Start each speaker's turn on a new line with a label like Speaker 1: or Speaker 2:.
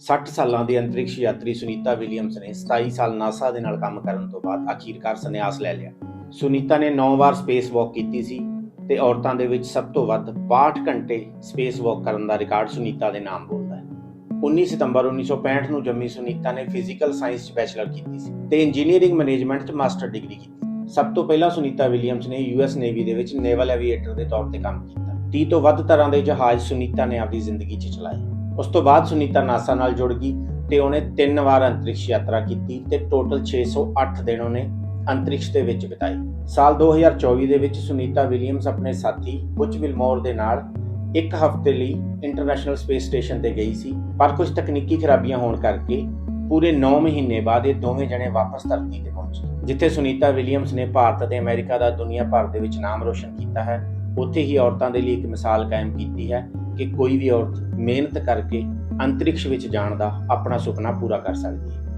Speaker 1: 60 ਸਾਲਾਂ ਦੀ ਅੰਤਰਿਕਸ਼ ਯਾਤਰੀ ਸੁਨੀਤਾ ਵਿਲੀਅਮਸ ਨੇ 27 ਸਾਲ ਨਾਸਾ ਦੇ ਨਾਲ ਕੰਮ ਕਰਨ ਤੋਂ ਬਾਅਦ ਅਖੀਰਕਾਰ ਸੰਨਿਆਸ ਲੈ ਲਿਆ। ਸੁਨੀਤਾ ਨੇ 9 ਵਾਰ ਸਪੇਸ ਵਾਕ ਕੀਤੀ ਸੀ ਤੇ ਔਰਤਾਂ ਦੇ ਵਿੱਚ ਸਭ ਤੋਂ ਵੱਧ 62 ਘੰਟੇ ਸਪੇਸ ਵਾਕ ਕਰਨ ਦਾ ਰਿਕਾਰਡ ਸੁਨੀਤਾ ਦੇ ਨਾਮ ਬੋਲਦਾ ਹੈ। 19 ਸਤੰਬਰ 1965 ਨੂੰ ਜੰਮੀ ਸੁਨੀਤਾ ਨੇ ਫਿਜ਼ੀਕਲ ਸਾਇੰਸ 'ਚ ਬੈਚਲਰ ਕੀਤੀ ਸੀ ਤੇ ਇੰਜੀਨੀਅਰਿੰਗ ਮੈਨੇਜਮੈਂਟ 'ਚ ਮਾਸਟਰ ਡਿਗਰੀ ਕੀਤੀ। ਸਭ ਤੋਂ ਪਹਿਲਾਂ ਸੁਨੀਤਾ ਵਿਲੀਅਮਸ ਨੇ ਯੂਐਸ ਨੇਵੀ ਦੇ ਵਿੱਚ ਨੇਵਲ ਐਵੀਏਟਰ ਦੇ ਤੌਰ ਤੇ ਕੰਮ ਕੀਤਾ। 30 ਤੋਂ ਵੱਧ ਤਰ੍ਹਾਂ ਦੇ ਜਹਾਜ਼ ਸੁਨੀਤਾ ਨੇ ਆਪਣੀ ਜ਼ਿੰਦਗੀ 'ਚ ਚਲਾਏ। ਉਸ ਤੋਂ ਬਾਅਦ ਸੁਨੀਤਾ ਨਾਸਾ ਨਾਲ ਜੁੜ ਗਈ ਤੇ ਉਹਨੇ 3 ਵਾਰ ਅੰਤਰਿਕਸ਼ ਯਾਤਰਾ ਕੀਤੀ ਤੇ ਟੋਟਲ 608 ਦਿਨ ਉਹਨੇ ਅੰਤਰਿਕਸ਼ ਦੇ ਵਿੱਚ ਬਿਤਾਏ। ਸਾਲ 2024 ਦੇ ਵਿੱਚ ਸੁਨੀਤਾ ਵਿਲੀਅਮਸ ਆਪਣੇ ਸਾਥੀ ਬੁਚ ਵਿਲਮੋਰ ਦੇ ਨਾਲ 1 ਹਫ਼ਤੇ ਲਈ ਇੰਟਰਨੈਸ਼ਨਲ ਸਪੇਸ ਸਟੇਸ਼ਨ ਤੇ ਗਈ ਸੀ, ਪਰ ਕੁਝ ਤਕਨੀਕੀ ਖਰਾਬੀਆਂ ਹੋਣ ਕਰਕੇ ਪੂਰੇ 9 ਮਹੀਨੇ ਬਾਅਦ ਇਹ ਦੋਵੇਂ ਜਣੇ ਵਾਪਸ ਧਰਤੀ ਤੇ ਪਹੁੰਚੇ। ਜਿੱਥੇ ਸੁਨੀਤਾ ਵਿਲੀਅਮਸ ਨੇ ਭਾਰਤ ਅਤੇ ਅਮਰੀਕਾ ਦਾ ਦੁਨੀਆ ਭਰ ਦੇ ਵਿੱਚ ਨਾਮ ਰੋਸ਼ਨ ਕੀਤਾ ਹੈ, ਉੱਥੇ ਹੀ ਔਰਤਾਂ ਦੇ ਲਈ ਇੱਕ ਮਿਸਾਲ ਕਾਇਮ ਕੀਤੀ ਹੈ ਕਿ ਕੋਈ ਵੀ ਔਰਤ ਮਿਹਨਤ ਕਰਕੇ ਅੰਤਰਿਕਸ਼ ਵਿੱਚ ਜਾਣ ਦਾ ਆਪਣਾ ਸੁਪਨਾ ਪੂਰਾ ਕਰ ਸਕਦੀ ਹੈ।